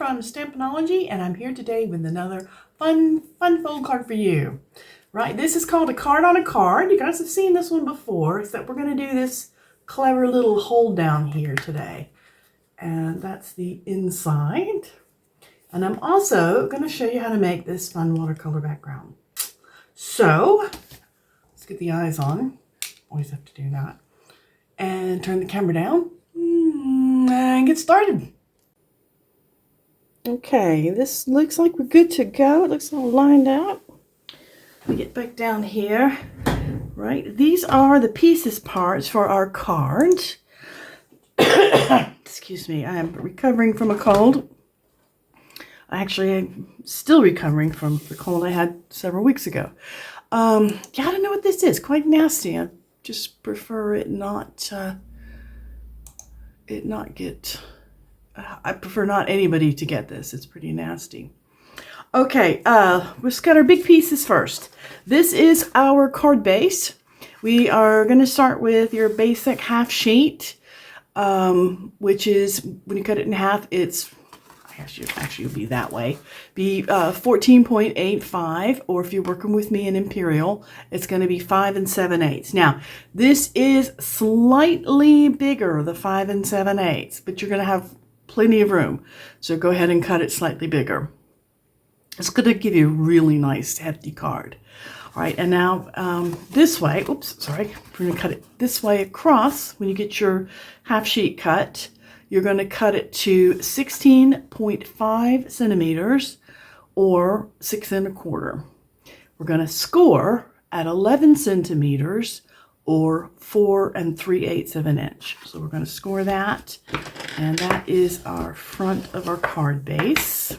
from Stampinology, and I'm here today with another fun fold card for you. Right, this is called a card on a card. You guys have seen this one before, except we're going to do this clever little hold down here today. And that's the inside. And I'm also going to show you how to make this fun watercolor background. So, let's get the eyes on. Always have to do that. And turn the camera down and get started. Okay, this looks like we're good to go. It looks all lined out. Let me get back down here. Right, these are the pieces parts for our card. Excuse me, I am recovering from a cold. Actually, I'm still recovering from the cold I had several weeks ago. Yeah, I don't know what this is. Quite nasty. I just prefer it not get. I prefer not anybody to get this. It's pretty nasty. Okay, let's cut our big pieces first. This is our card base. We are going to start with your basic half sheet, which is, when you cut it in half, it's, actually it'll be that way, be 14.85, or if you're working with me in Imperial, it's going to be 5 7/8. Now, this is slightly bigger, the 5 7/8, but you're going to have plenty of room. So go ahead and cut it slightly bigger. It's going to give you a really nice hefty card. All right, and now this way, oops, sorry, we're going to cut it this way across. When you get your half sheet cut, you're going to cut it to 16.5 centimeters or 6 1/4. We're going to score at 11 centimeters or 4 3/8 of an inch. So we're going to score that, and that is our front of our card base.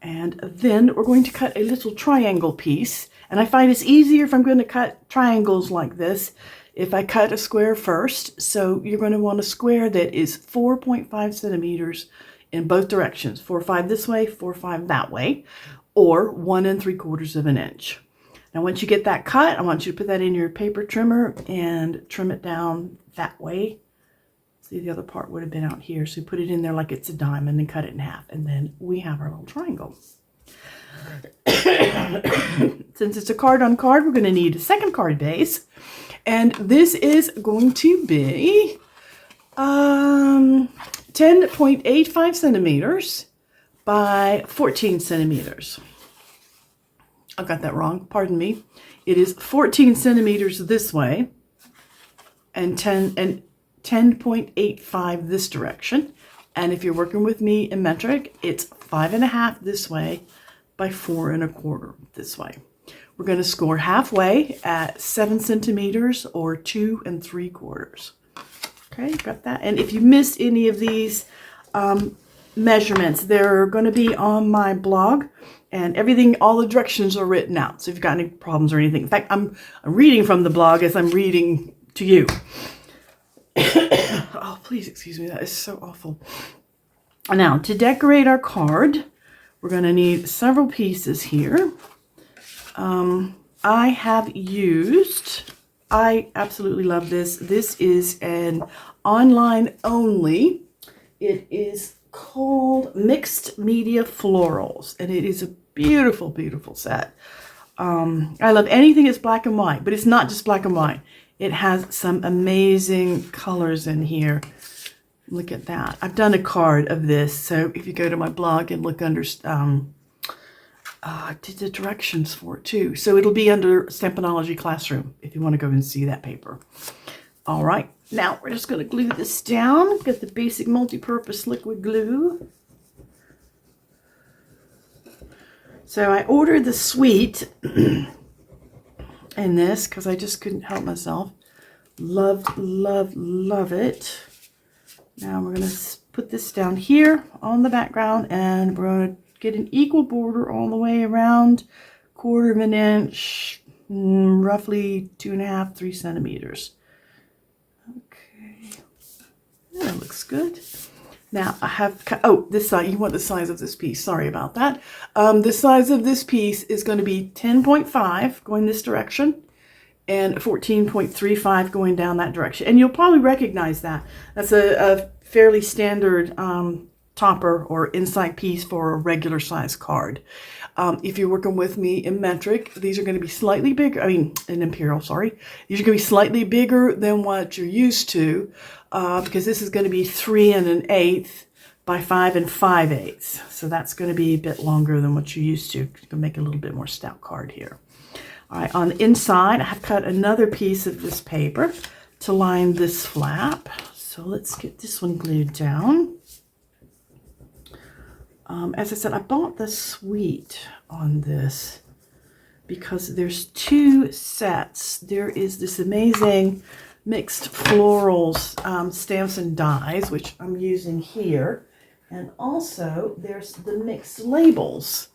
And then we're going to cut a little triangle piece. And I find it's easier if I'm going to cut triangles like this if I cut a square first. So you're going to want a square that is 4.5 centimeters in both directions. 4.5 this way, 4.5 that way, or 1 3/4 of an inch. Now once you get that cut, I want you to put that in your paper trimmer and trim it down that way. See, the other part would have been out here. So put it in there like it's a diamond and cut it in half. And then we have our little triangle. Since it's a card on card, we're going to need a second card base. And this is going to be 10.85 centimeters by 14 centimeters. I got that wrong. Pardon me. It is 14 centimeters this way and 10.85 this direction. And if you're working with me in metric, it's 5 1/2 this way by 4 1/4 this way. We're going to score halfway at 7 centimeters or 2 3/4. Okay, got that? And if you missed any of these measurements, they're going to be on my blog, and everything, all the directions are written out. So if you've got any problems or anything, in fact, I'm reading from the blog as I'm reading to you. Oh, please excuse me. That is so awful. Now, to decorate our card, we're going to need several pieces here. I have used, I absolutely love this. This is an online only. It is called Mixed Media Florals, and it is a beautiful, beautiful set. I love anything that's black and white, but it's not just black and white. It has some amazing colors in here. Look at that. I've done a card of this, so if you go to my blog and look under, I did the directions for it too. So it'll be under Stampinology Classroom if you want to go and see that paper. All right, now we're just going to glue this down. Get the basic multi-purpose liquid glue. So I ordered the sweet in this because I just couldn't help myself. Love, love, love it. Now we're going to put this down here on the background, and we're going to get an equal border all the way around, 1/4 inch, roughly 2 1/2, 3 centimeters. Okay, that looks good. Now I have, oh, this side, you want the size of this piece, sorry about that. The size of this piece is going to be 10.5 going this direction, and 14.35 going down that direction. And you'll probably recognize that. That's a fairly standard topper or inside piece for a regular size card. If you're working with me in metric, these are going to be slightly bigger. I mean, in imperial, sorry. These are going to be slightly bigger than what you're used to, because this is going to be 3 1/8 by 5 5/8. So that's going to be a bit longer than what you're used to. You're going to make a little bit more stout card here. All right, on the inside, I have cut another piece of this paper to line this flap. So let's get this one glued down. As I said, I bought the suite on this because there's 2 sets. There is this amazing mixed florals stamps and dies, which I'm using here. And also there's the mixed labels.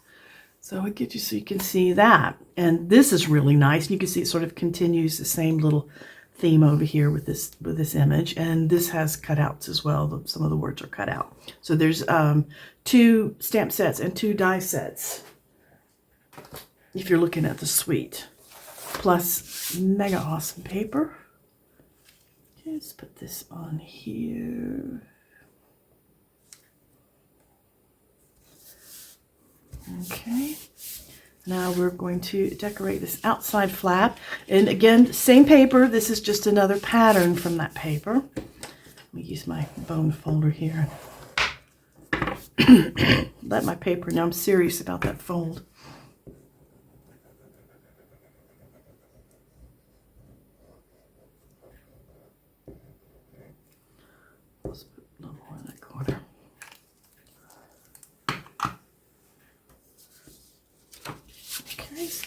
So I'll get you so you can see that. And this is really nice. You can see it sort of continues the same little theme over here with this image, and this has cutouts as well. Some of the words are cut out. So there's 2 stamp sets and 2 die sets if you're looking at the suite, plus mega awesome paper. Okay, let's put this on here. Okay, now we're going to decorate this outside flap. And again, same paper. This is just another pattern from that paper. Let me use my bone folder here. Let my paper know I'm serious about that fold. Let's put a little more in that corner.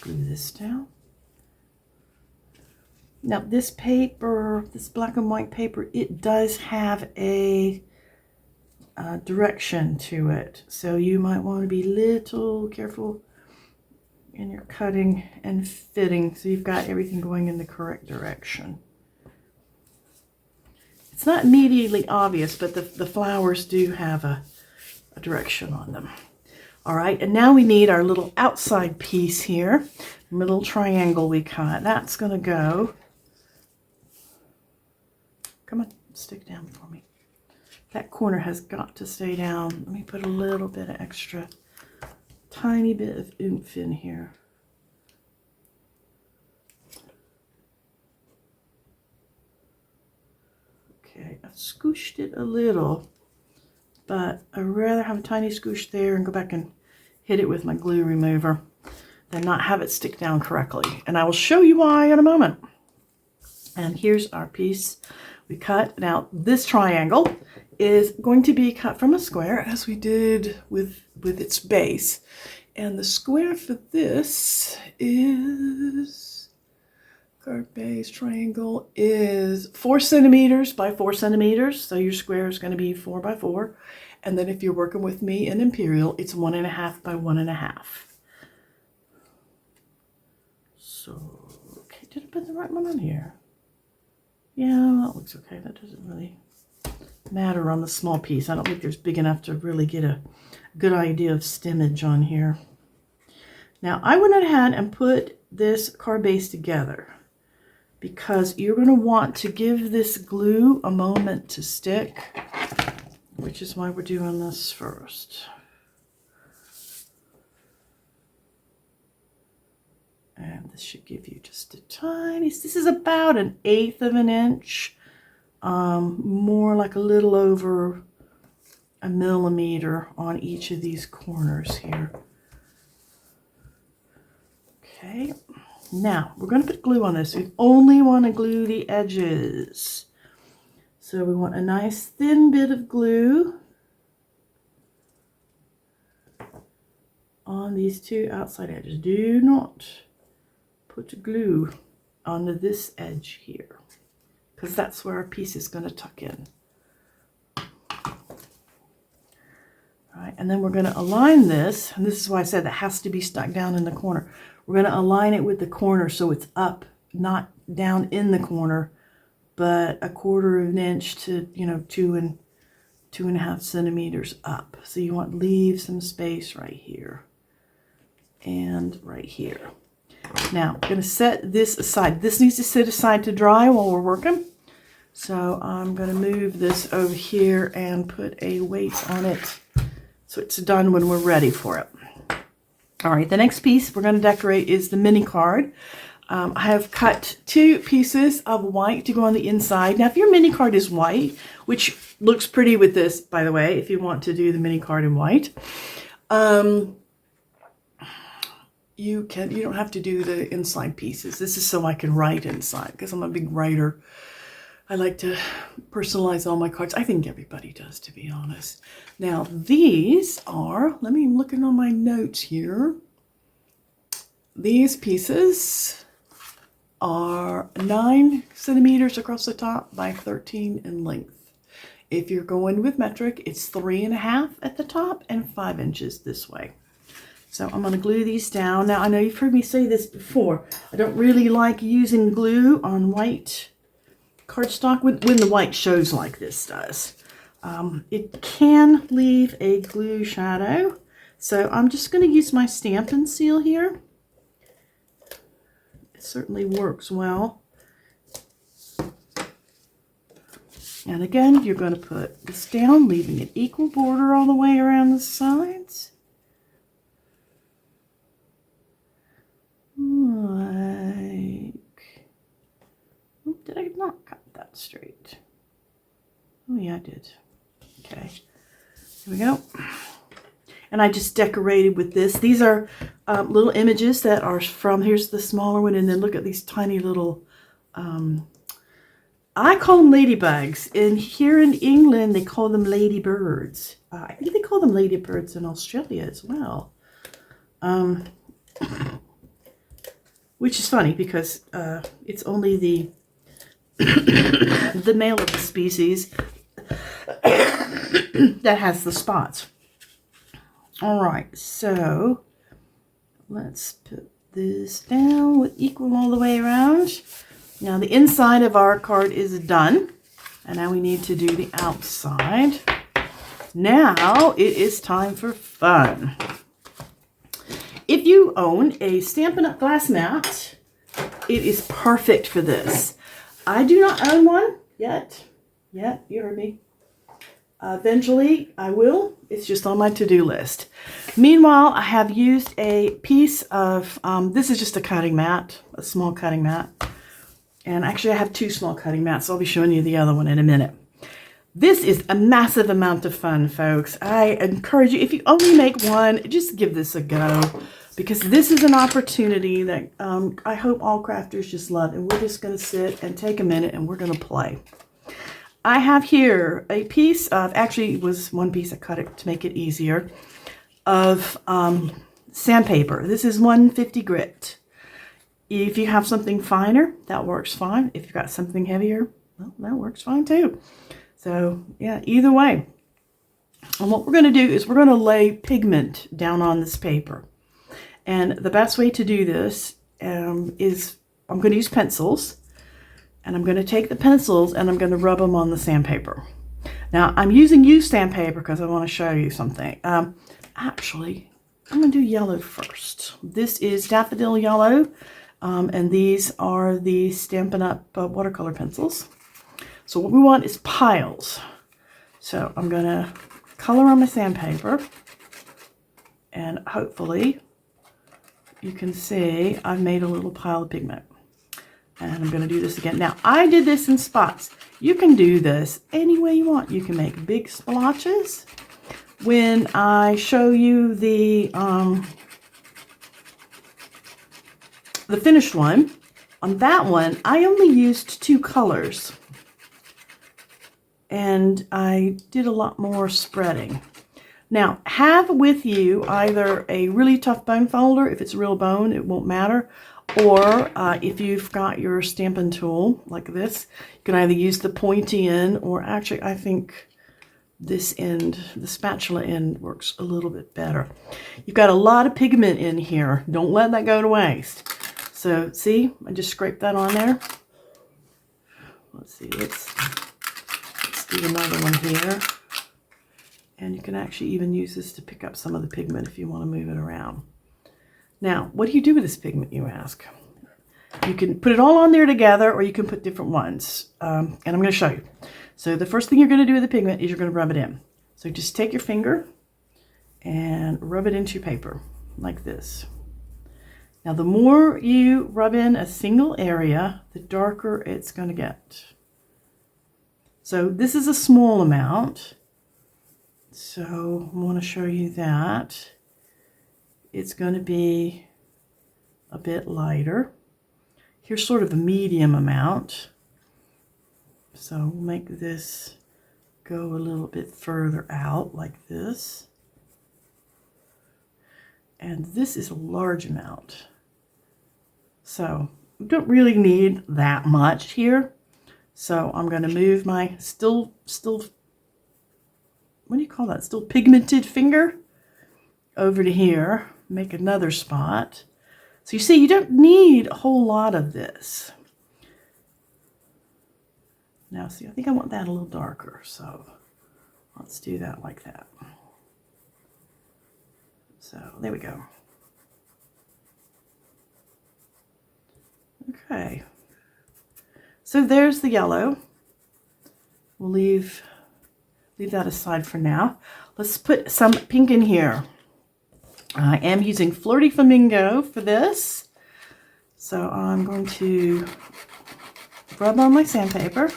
Glue this down. Now this paper, this black and white paper, it does have a direction to it. So you might want to be a little careful in your cutting and fitting so you've got everything going in the correct direction. It's not immediately obvious, but the flowers do have a direction on them. All right, and now we need our little outside piece here, little triangle we cut. That's going to go, come on, stick down for me. That corner has got to stay down. Let me put a little bit of extra, tiny bit of oomph in here. Okay, I've scooshed it a little, but I'd rather have a tiny scoosh there and go back and hit it with my glue remover than not have it stick down correctly. And I will show you why in a moment. And here's our piece we cut. Now this triangle is going to be cut from a square as we did with its base. And the square for this is, card base triangle is 4 centimeters by 4 centimeters. So your square is going to be 4 by 4. And then if you're working with me in imperial, it's 1.5 by 1.5. So, okay, did I put the right one on here? Yeah, that looks okay. That doesn't really matter on the small piece. I don't think there's big enough to really get a good idea of stimmage on here. Now, I went ahead and put this card base together because you're going to want to give this glue a moment to stick, which is why we're doing this first. And this should give you just a tiny, this is about 1/8 of an inch, more like a little over 1 millimeter on each of these corners here. Okay, now we're going to put glue on this. We only want to glue the edges. So we want a nice thin bit of glue on these 2 outside edges. Do not put glue onto this edge here, because that's where our piece is going to tuck in. All right, and then we're going to align this, and this is why I said that has to be stuck down in the corner. We're going to align it with the corner so it's up, not down in the corner, but 1/4 of an inch to, 2.5 centimeters up. So you want to leave some space right here and right here. Now, I'm going to set this aside. This needs to sit aside to dry while we're working. So I'm going to move this over here and put a weight on it so it's done when we're ready for it. All right, the next piece we're going to decorate is the mini card. I have cut 2 pieces of white to go on the inside. Now, if your mini card is white, which looks pretty with this, by the way, if you want to do the mini card in white, you don't have to do the inside pieces. This is so I can write inside, because I'm a big writer. I like to personalize all my cards. I think everybody does, to be honest. Now, these are, let me look on my notes here. These pieces are 9 centimeters across the top by 13 in length. If you're going with metric, it's 3.5 at the top and 5 inches this way. So I'm going to glue these down. Now, I know you've heard me say this before. I don't really like using glue on white cardstock when the white shows like this does. It can leave a glue shadow. So I'm just going to use my Stampin' Seal here. It certainly works well. And again, you're going to put this down, leaving an equal border all the way around the sides. Did I not cut that straight? Oh yeah, I did. Okay, here we go. And I just decorated with this. These are little images that are from, here's the smaller one, and then look at these tiny little, I call them ladybugs. And here in England, they call them ladybirds. I think they call them ladybirds in Australia as well. Which is funny because it's only the the male of the species that has the spots. All right, so let's put this down with equal all the way around. Now the inside of our card is done, and now we need to do the outside. Now it is time for fun. If you own a Stampin' Up! Glass mat, it is perfect for this. I do not own one yet. You heard me. Eventually, I will. It's just on my to-do list. Meanwhile, I have used a piece of, this is just a cutting mat, a small cutting mat. And actually, I have 2 small cutting mats. So I'll be showing you the other one in a minute. This is a massive amount of fun, folks. I encourage you, if you only make one, just give this a go. Because this is an opportunity that I hope all crafters just love. And we're just going to sit and take a minute and we're going to play. I have here a piece of, actually it was one piece, I cut it to make it easier, of sandpaper. This is 150 grit. If you have something finer, that works fine. If you've got something heavier, well, that works fine too. So yeah, either way. And what we're going to do is we're going to lay pigment down on this paper. And the best way to do this is I'm going to use pencils. And I'm going to take the pencils and I'm going to rub them on the sandpaper. Now, I'm using used sandpaper because I want to show you something. Actually, I'm going to do yellow first. This is daffodil yellow. And these are the Stampin' Up! Watercolor pencils. So what we want is piles. So I'm going to color on my sandpaper. And hopefully you can see I've made a little pile of pigment. And I'm going to do this again. Now, I did this in spots. You can do this any way you want. You can make big splotches. When I show you the finished one, on that one, I only used 2 colors. And I did a lot more spreading. Now, have with you either a really tough bone folder. If it's real bone, it won't matter. Or if you've got your stamping tool like this, you can either use the pointy end, or actually I think this end, the spatula end, works a little bit better. You've got a lot of pigment in here. Don't let that go to waste. So see, I just scraped that on there. Let's see, let's do another one here. And you can actually even use this to pick up some of the pigment if you want to move it around. Now, what do you do with this pigment, you ask? You can put it all on there together, or you can put different ones. And I'm going to show you. So the first thing you're going to do with the pigment is you're going to rub it in. So just take your finger and rub it into your paper like this. Now, the more you rub in a single area, the darker it's going to get. So this is a small amount. So I want to show you that. It's going to be a bit lighter. Here's sort of a medium amount. So we'll make this go a little bit further out like this. And this is a large amount. So we don't really need that much here. So I'm going to move my still, what do you call that? Still pigmented finger over to here. Make another spot. So you see, you don't need a whole lot of this. Now, see, I think I want that a little darker. So let's do that like that. So there we go. Okay. So there's the yellow. We'll leave that aside for now. Let's put some pink in here. I am using Flirty Flamingo for this. So I'm going to rub on my sandpaper.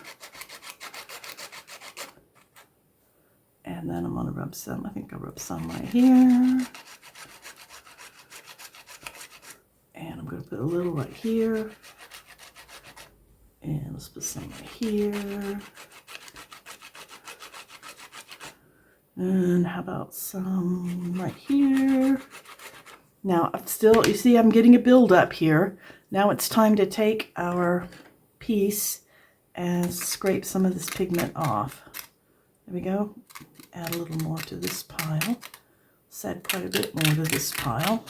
And then I'm going to rub some, I think I'll rub some right here. And I'm going to put a little right here. And let's put some right here. And how about some right here? Now, you see I'm getting a build up here. Now it's time to take our piece and scrape some of this pigment off. There we go. Add a little more to this pile. Let's add quite a bit more to this pile.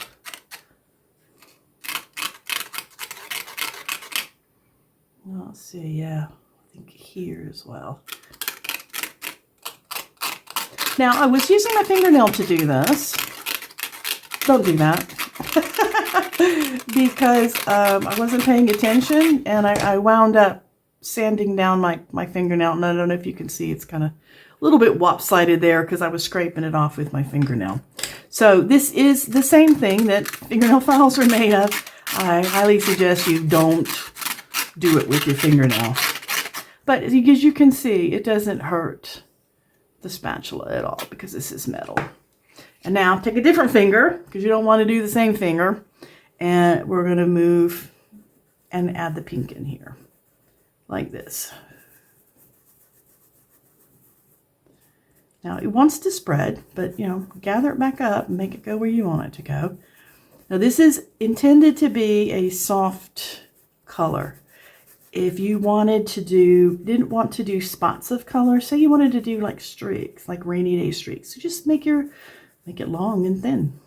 Let's see, yeah, I think here as well. Now, I was using my fingernail to do this. Don't do that. Because I wasn't paying attention, and I wound up sanding down my fingernail. And I don't know if you can see, it's kind of a little bit lopsided there because I was scraping it off with my fingernail. So this is the same thing that fingernail files are made of. I highly suggest you don't do it with your fingernail. But as you can see, it doesn't hurt the spatula at all because this is metal. And now take a different finger because you don't want to do the same finger. And we're going to move and add the pink in here like this. Now it wants to spread, but gather it back up and make it go where you want it to go. Now this is intended to be a soft color. If you didn't want to do spots of color, say you wanted to do like streaks, like rainy day streaks, so just make it long and thin.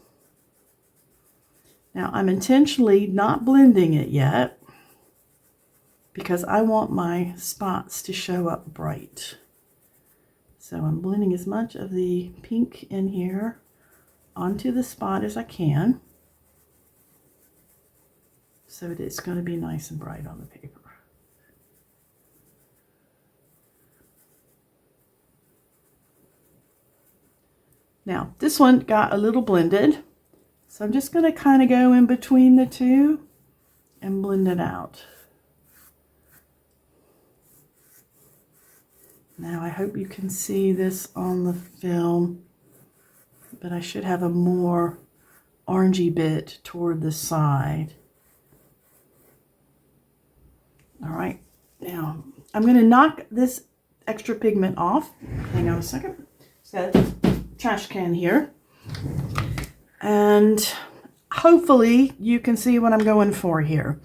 Now I'm intentionally not blending it yet because I want my spots to show up bright. So I'm blending as much of the pink in here onto the spot as I can so that it's going to be nice and bright on the paper. Now, this one got a little blended, so I'm just going to kind of go in between the two and blend it out. Now, I hope you can see this on the film, but I should have a more orangey bit toward the side. All right, now I'm going to knock this extra pigment off. Hang on a second. So, trash can here, and hopefully you can see what I'm going for here.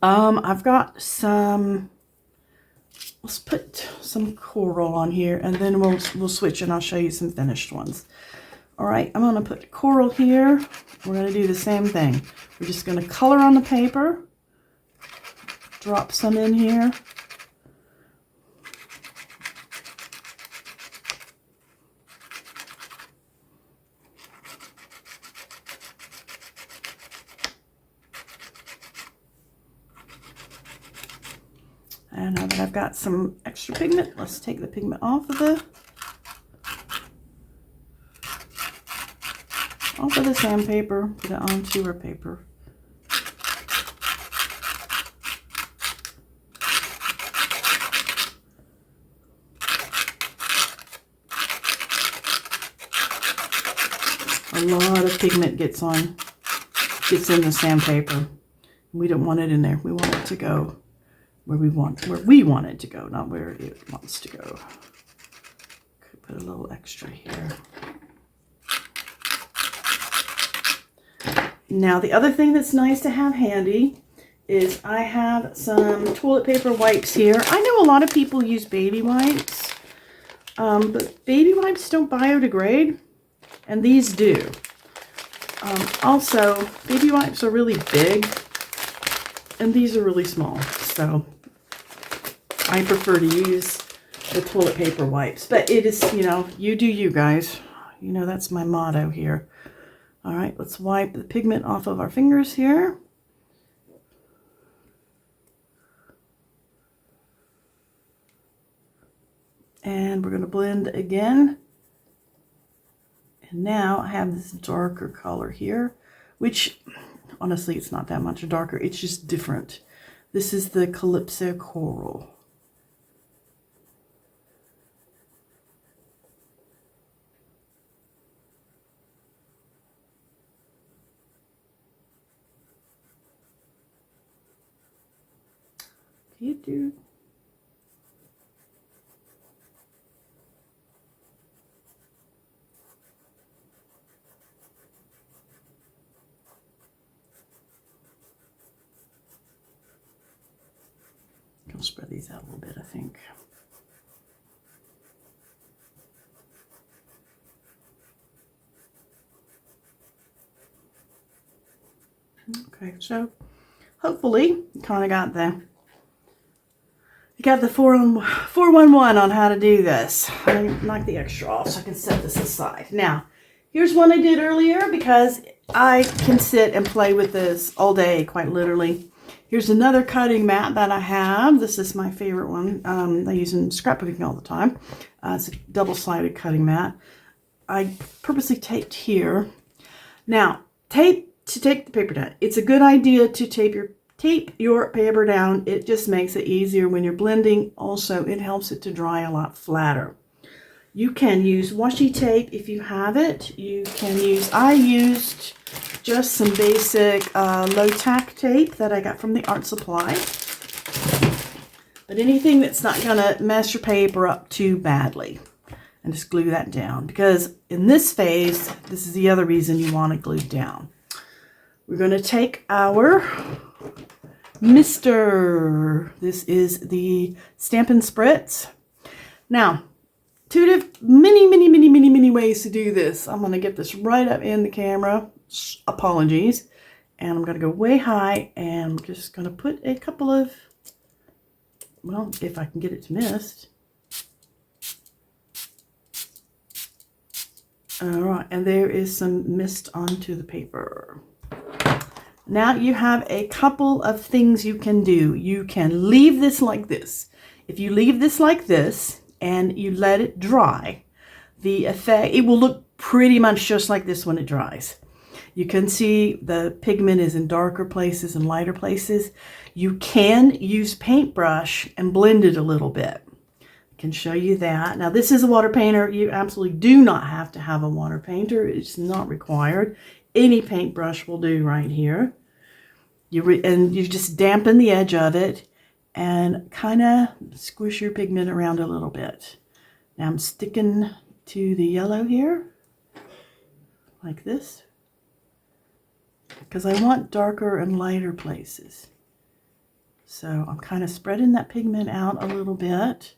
I've got some, let's put some coral on here, and then we'll switch and I'll show you some finished ones. All right, I'm going to put coral here. We're going to do the same thing. We're just going to color on the paper, drop some in here. And now that I've got some extra pigment, let's take the pigment off of off of the sandpaper, put it onto our paper. A lot of pigment gets in the sandpaper. We don't want it in there. We want it to go where we want it to go, not where it wants to go. Could put a little extra here. Now the other thing that's nice to have handy is I have some toilet paper wipes here. I know a lot of people use baby wipes, but baby wipes don't biodegrade, and these do. Also, baby wipes are really big, and these are really small, so I prefer to use the toilet paper wipes. But it is, you know, you do you guys. You know, that's my motto here. All right, let's wipe the pigment off of our fingers here. And we're going to blend again. And now I have this darker color here, which honestly, it's not that much darker. It's just different. This is the Calypso Coral. You do. I'll spread these out a little bit, I think. Okay, so hopefully you kind of got the 411 on how to do this. I knock the extra off so I can set this aside. Now, here's one I did earlier because I can sit and play with this all day, quite literally. Here's another cutting mat that I have. This is my favorite one. I use in scrapbooking all the time. It's a double-sided cutting mat. I purposely taped here. Now, to take the paper down. It's a good idea to tape your paper down. It just makes it easier when you're blending. Also, it helps it to dry a lot flatter. You can use washi tape if you have it. I used just some basic low-tack tape that I got from the art supply. But anything that's not going to mess your paper up too badly. And just glue that down. Because in this phase, this is the other reason you want it glued down. We're going to take our Mister. This is the Stampin' Spritz. Now, many ways to do this. I'm going to get this right up in the camera. Apologies. And I'm going to go way high, and I'm just going to put a couple of, well, if I can get it to mist. All right, and there is some mist onto the paper. Now you have a couple of things you can do. You can leave this like this. If you leave this like this and you let it dry, the effect, it will look pretty much just like this when it dries. You can see the pigment is in darker places and lighter places. You can use paintbrush and blend it a little bit. I can show you that. Now this is a water painter. You absolutely do not have to have a water painter. It's not required. Any paintbrush will do right here. And you just dampen the edge of it and kind of squish your pigment around a little bit. Now I'm sticking to the yellow here, like this, because I want darker and lighter places. So I'm kind of spreading that pigment out a little bit.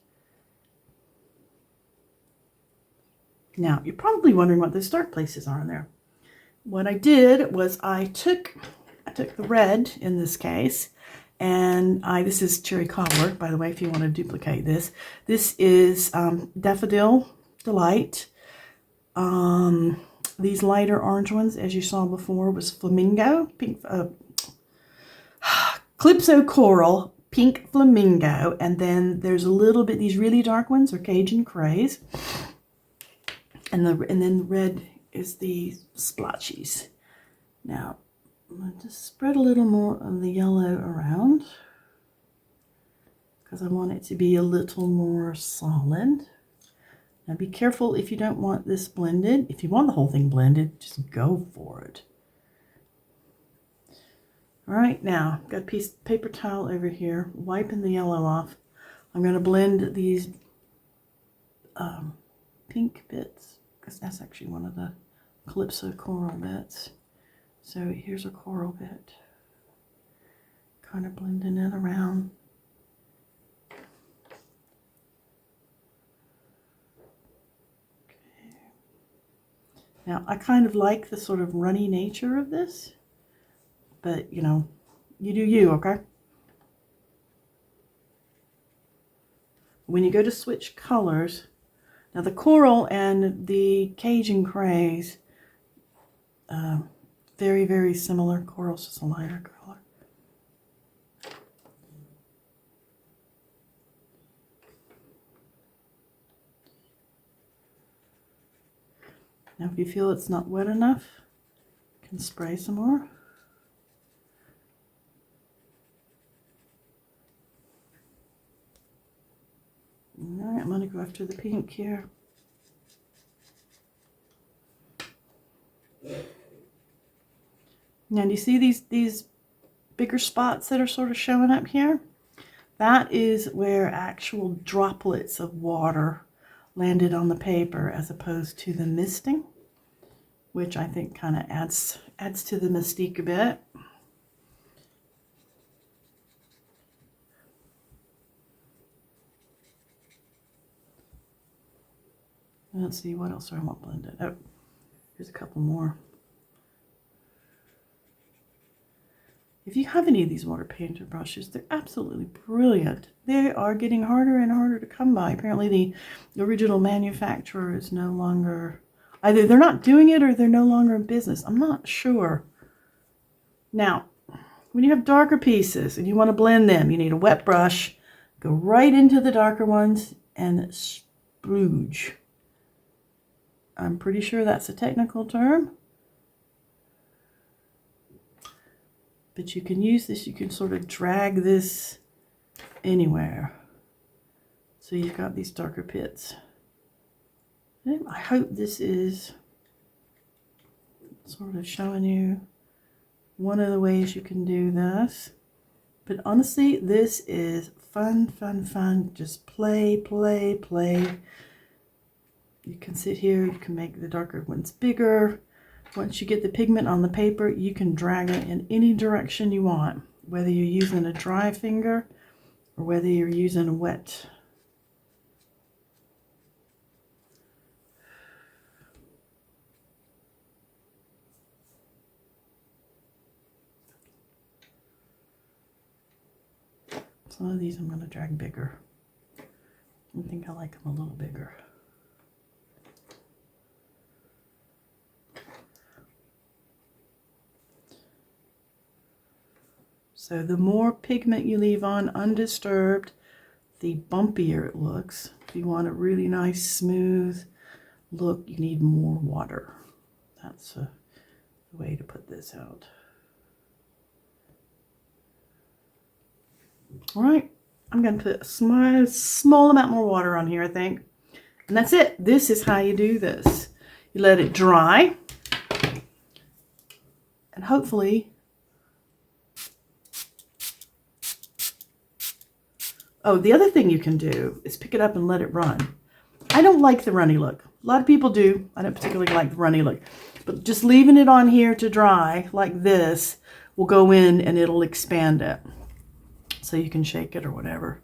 Now, you're probably wondering what those dark places are in there. What I did was I took the red in this case, and this is Cherry Cobbler, by the way, if you want to duplicate this. This is Daffodil Delight. These lighter orange ones, as you saw before, was Flamingo, pink, Calypso Coral, Pink Flamingo, and then there's a little bit, these really dark ones are Cajun Craze, and then red is the splotchies. Now, I'm going to just spread a little more of the yellow around because I want it to be a little more solid. Now be careful if you don't want this blended. If you want the whole thing blended, just go for it. All right, now got a piece of paper towel over here, wiping the yellow off. I'm going to blend these pink bits because that's actually one of the Calypso coral bits. So here's a coral bit, kind of blending it around. Okay. Now I kind of like the sort of runny nature of this, but you know, you do you, okay? When you go to switch colors, now the coral and the Cajun craze, very, very similar. Coral's just a lighter color. Now if you feel it's not wet enough, you can spray some more. All right, I'm going to go after the pink here. Now, do you see these bigger spots that are sort of showing up here? That is where actual droplets of water landed on the paper as opposed to the misting, which I think kind of adds to the mystique a bit. Let's see, what else do I want blended? Oh, here's a couple more. If you have any of these water painter brushes, they're absolutely brilliant. They are getting harder and harder to come by. Apparently the original manufacturer is no longer, either they're not doing it or they're no longer in business. I'm not sure. Now, when you have darker pieces and you want to blend them, you need a wet brush. Go right into the darker ones and spruge. I'm pretty sure that's a technical term. But you can use this, you can sort of drag this anywhere. So you've got these darker pits. And I hope this is sort of showing you one of the ways you can do this. But honestly, this is fun, fun, fun. Just play, play, play. You can sit here, you can make the darker ones bigger. Once you get the pigment on the paper, you can drag it in any direction you want, whether you're using a dry finger or whether you're using a wet. Some of these I'm going to drag bigger. I think I like them a little bigger. So the more pigment you leave on undisturbed, the bumpier it looks. If you want a really nice smooth look, you need more water. That's the way to put this out. All right, I'm going to put a small amount more water on here, I think. And that's it. This is how you do this. You let it dry. And hopefully, oh, the other thing you can do is pick it up and let it run. I don't like the runny look. A lot of people do. I don't particularly like the runny look. But just leaving it on here to dry like this will go in and it'll expand it. So you can shake it or whatever.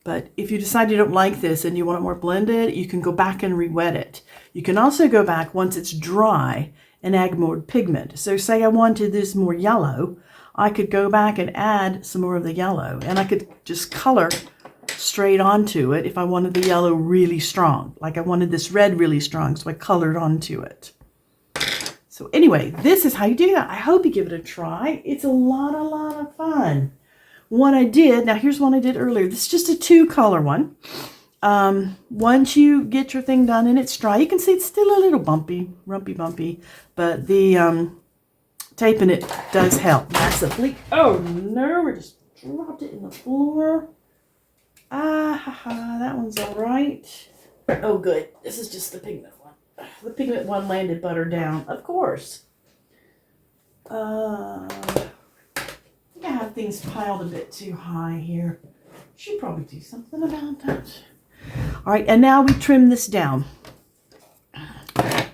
But if you decide you don't like this and you want it more blended, you can go back and re-wet it. You can also go back once it's dry and add more pigment. So say I wanted this more yellow, I could go back and add some more of the yellow, and I could just color straight onto it if I wanted the yellow really strong. Like I wanted this red really strong, so I colored onto it. So anyway, this is how you do that. I hope you give it a try. It's a lot of fun. One I did, now here's one I did earlier. This is just a 2-color one. Once you get your thing done and it's dry, you can see it's still a little bumpy, bumpy, but the taping it does help massively. Oh no, we just dropped it in the floor. That one's all right. Oh good, this is just the pigment one. The pigment one landed butter down, of course. I think I have things piled a bit too high here. Should probably do something about that. All right, and now we trim this down.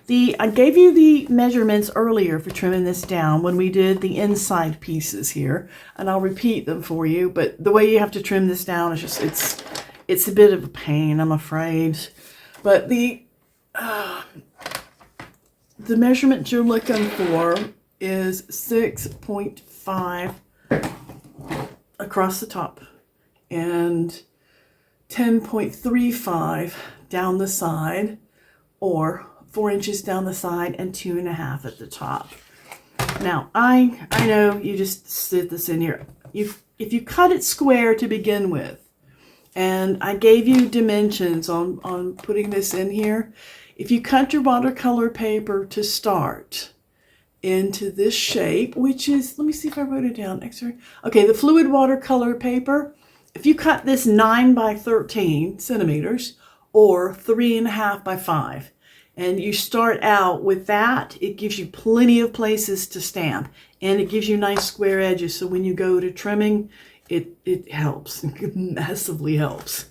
I gave you the measurements earlier for trimming this down when we did the inside pieces here, and I'll repeat them for you, but the way you have to trim this down is just, it's a bit of a pain, I'm afraid. But the measurement you're looking for is 6.5 across the top and 10.35 down the side, or 4 inches down the side and 2.5 at the top. Now, I know you just sit this in here. If you cut it square to begin with, and I gave you dimensions on putting this in here, if you cut your watercolor paper to start into this shape, which is, let me see if I wrote it down. Okay, the fluid watercolor paper, if you cut this 9 by 13 centimeters or 3.5 by 5, and you start out with that, it gives you plenty of places to stamp, and it gives you nice square edges. So when you go to trimming, it helps. It massively helps.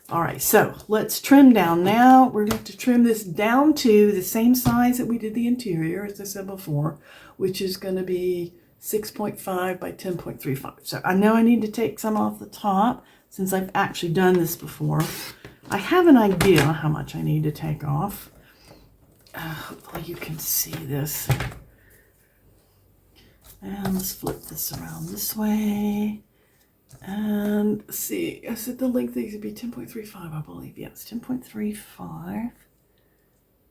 All right, so let's trim down now. We're going to trim this down to the same size that we did the interior, as I said before, which is going to be 6.5 by 10.35. So I know I need to take some off the top since I've actually done this before. I have an idea how much I need to take off. Hopefully you can see this. And let's flip this around this way. And see, I said the length needs to be 10.35, I believe. Yes, 10.35,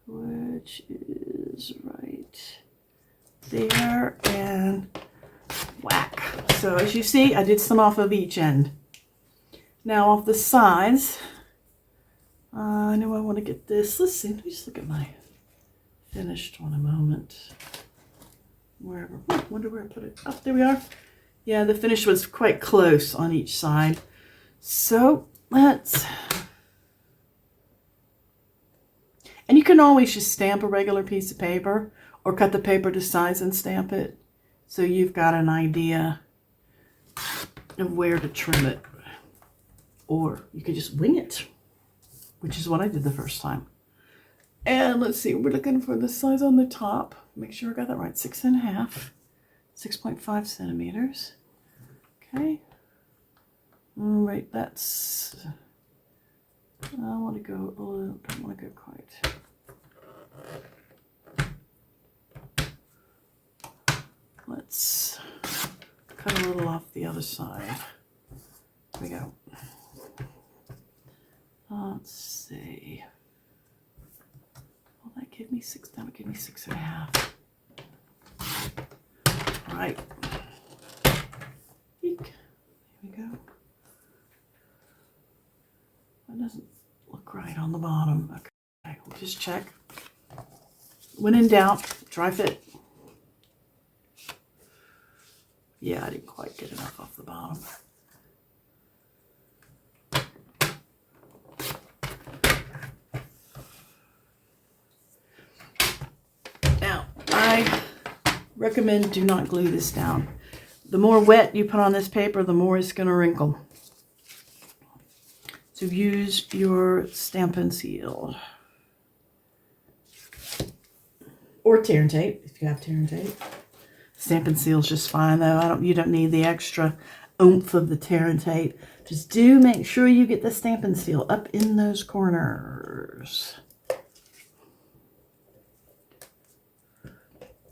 which is right there, and whack. So as you see, I did some off of each end. Now off the sides, I know I want to get this. Let's see, let me just look at my finished one a moment. Wherever, wonder where I put it. Oh, there we are. Yeah, the finish was quite close on each side. So let's, and you can always just stamp a regular piece of paper or cut the paper to size and stamp it, so you've got an idea of where to trim it. Or you could just wing it, which is what I did the first time. And let's see, we're looking for the size on the top. Make sure I got that right. 6.5, 6.5 centimeters. Okay. All right, that's, I want to go, don't want to go quite. Let's cut a little off the other side. Here we go. Let's see. Well, that would give me 6.5. All right. Eek. Here we go. That doesn't look right on the bottom. Okay, we'll just check. When in doubt, dry fit. Yeah, I didn't quite get enough off the bottom. Now, I recommend do not glue this down. The more wet you put on this paper, the more it's going to wrinkle. So use your Stampin' Seal. Or tear and tape, if you have tear and tape. Stampin' Seal is just fine though. You don't need the extra oomph of the tear and tape. Just do make sure you get the Stampin' Seal up in those corners.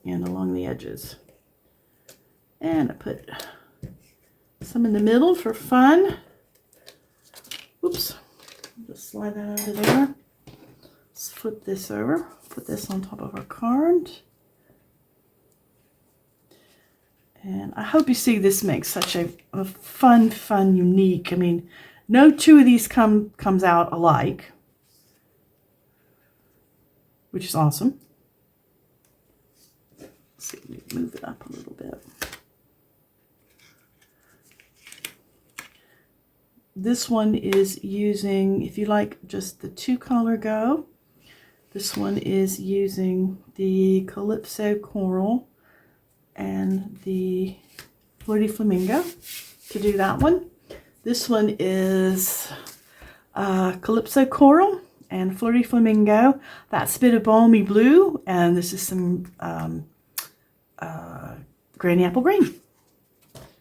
And along the edges. And I put some in the middle for fun. Oops. Just slide that over there. Let's flip this over. Put this on top of our card. And I hope you see this makes such a fun, unique. I mean, No two of these comes out alike, which is awesome. Let's see, let me move it up a little bit. This one is using, if you like just the 2-color go, this one is using the Calypso Coral and the Flirty Flamingo to do that one. This one is Calypso Coral and Flirty Flamingo. That's a bit of Balmy Blue, and this is some Granny Apple Green.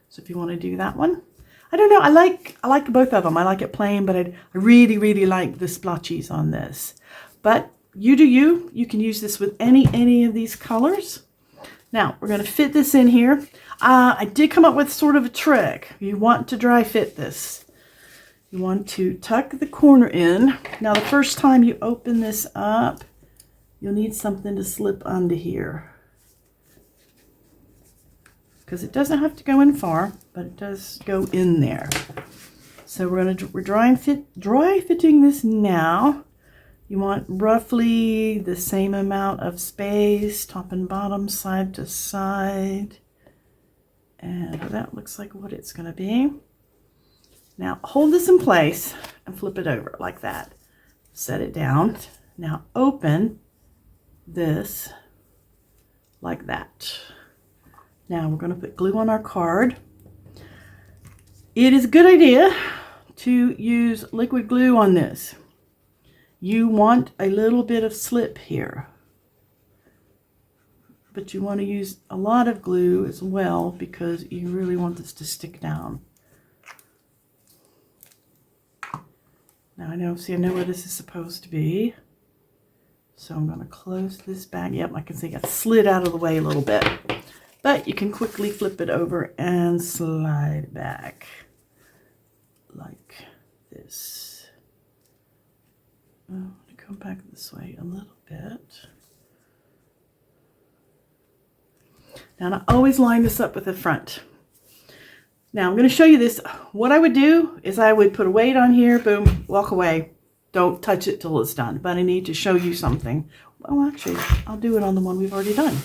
So if you want to do that one. I don't know, I like both of them. I like it plain, but I really, really like the splotches on this. But you do you. You can use this with any of these colors. Now, we're going to fit this in here. I did come up with sort of a trick. You want to dry fit this. You want to tuck the corner in. Now, the first time you open this up, you'll need something to slip under here, because it doesn't have to go in far, but it does go in there. So we're dry fitting this now. You want roughly the same amount of space, top and bottom, side to side. And that looks like what it's going to be. Now hold this in place and flip it over like that. Set it down. Now open this like that. Now we're going to put glue on our card. It is a good idea to use liquid glue on this. You want a little bit of slip here, but you want to use a lot of glue as well, because you really want this to stick down. Now I know where this is supposed to be. So I'm going to close this back. Yep, I can see it got slid out of the way a little bit. But you can quickly flip it over and slide it back like this. I'm going to come back this way a little bit. Now I always line this up with the front. Now I'm going to show you this. What I would do is I would put a weight on here, boom, walk away. Don't touch it till it's done. But I need to show you something. Oh, actually, I'll do it on the one we've already done.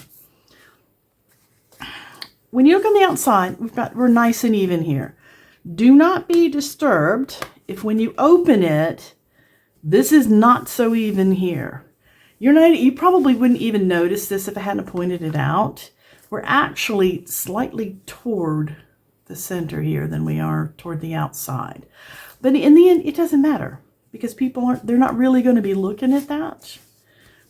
When you look on the outside, we're nice and even here. Do not be disturbed if when you open it, this is not so even here. You probably wouldn't even notice this if I hadn't pointed it out. We're actually slightly toward the center here than we are toward the outside. But in the end, it doesn't matter, because they're not really going to be looking at that.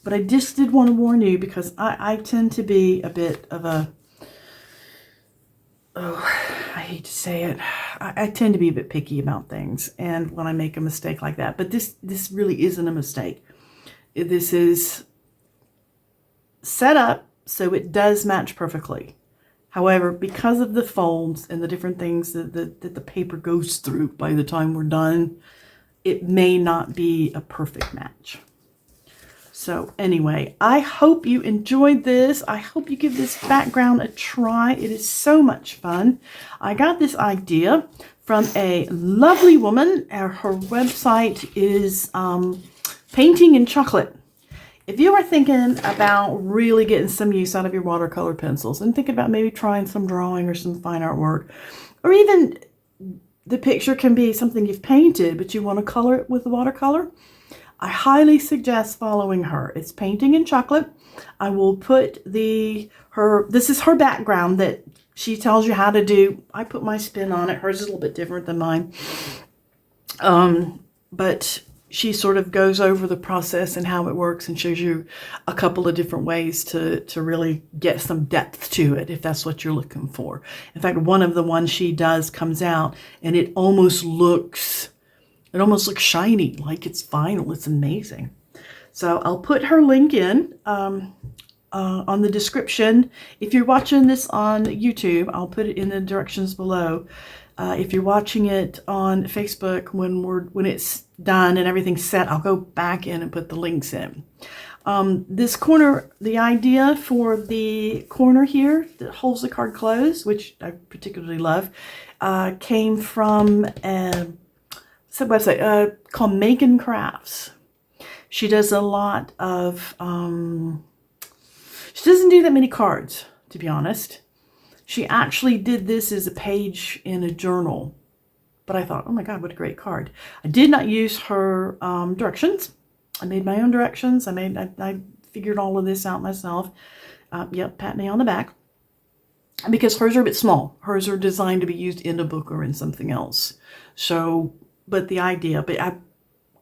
But I just did want to warn you, because I tend to be a bit of a, I hate to say it, I tend to be a bit picky about things, and when I make a mistake like that. But this really isn't a mistake. This is set up so it does match perfectly. However, because of the folds and the different things that the paper goes through by the time we're done, it may not be a perfect match. So anyway, I hope you enjoyed this. I hope you give this background a try. It is so much fun. I got this idea from a lovely woman. Her website is Painting in Chocolate. If you are thinking about really getting some use out of your watercolor pencils and thinking about maybe trying some drawing or some fine artwork, or even the picture can be something you've painted but you want to color it with watercolor, I highly suggest following her. It's Painting in Chocolate. I will put this is her background that she tells you how to do. I put my spin on it. Hers is a little bit different than mine. But she sort of goes over the process and how it works and shows you a couple of different ways to really get some depth to it, if that's what you're looking for. In fact, one of the ones she does comes out and it almost looks shiny, like it's vinyl. It's amazing. So I'll put her link in on the description. If you're watching this on YouTube, I'll put it in the directions below. If you're watching it on Facebook, when it's done and everything's set, I'll go back in and put the links in. This corner, the idea for the corner here that holds the card closed, which I particularly love, came from website called Making Crafts. She does a lot of, she doesn't do that many cards, to be honest. She actually did this as a page in a journal. But I thought, oh my God, what a great card. I did not use her directions. I made my own directions. I figured all of this out myself. Yep, pat me on the back. Because hers are a bit small. Hers are designed to be used in a book or in something else. So, but I'm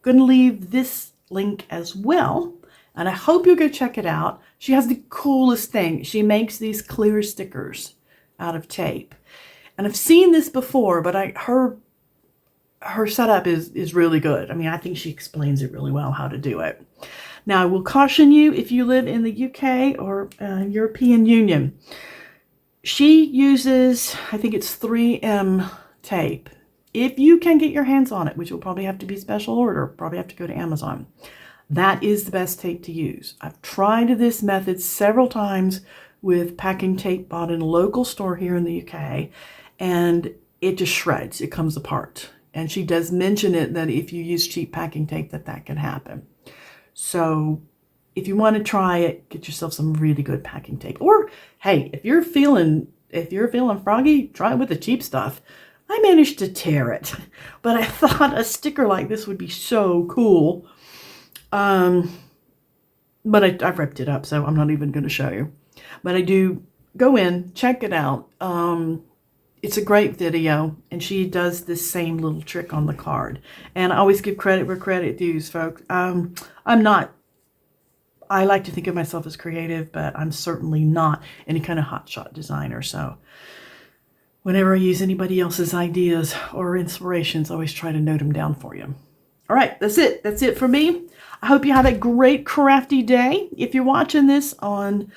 going to leave this link as well. And I hope you'll go check it out. She has the coolest thing. She makes these clear stickers out of tape. And I've seen this before, but her setup is really good. I mean, I think she explains it really well how to do it. Now, I will caution you if you live in the UK or European Union. She uses, I think it's 3M tape. If you can get your hands on it, which will probably have to be special order, probably have to go to Amazon. That is the best tape to use. I've tried this method several times with packing tape bought in a local store here in the UK, and it just shreds. It comes apart. And she does mention it that if you use cheap packing tape that can happen. So if you want to try it, get yourself some really good packing tape. Or hey, if you're feeling froggy, try it with the cheap stuff. I managed to tear it, but I thought a sticker like this would be so cool. But I've ripped it up, so I'm not even going to show you. But I do go in, check it out. It's a great video, and she does this same little trick on the card. And I always give credit where credit dues, folks. I like to think of myself as creative, but I'm certainly not any kind of hotshot designer. So whenever I use anybody else's ideas or inspirations, I always try to note them down for you. All right, that's it. That's it for me. I hope you have a great crafty day. If you're watching this on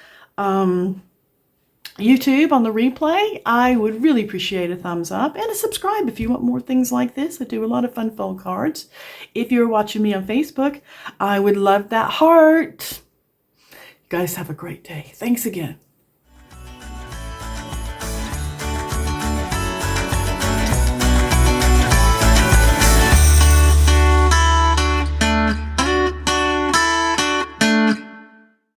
YouTube on the replay, I would really appreciate a thumbs up and a subscribe if you want more things like this. I do a lot of fun fold cards. If you're watching me on Facebook, I would love that heart. You guys have a great day. Thanks again.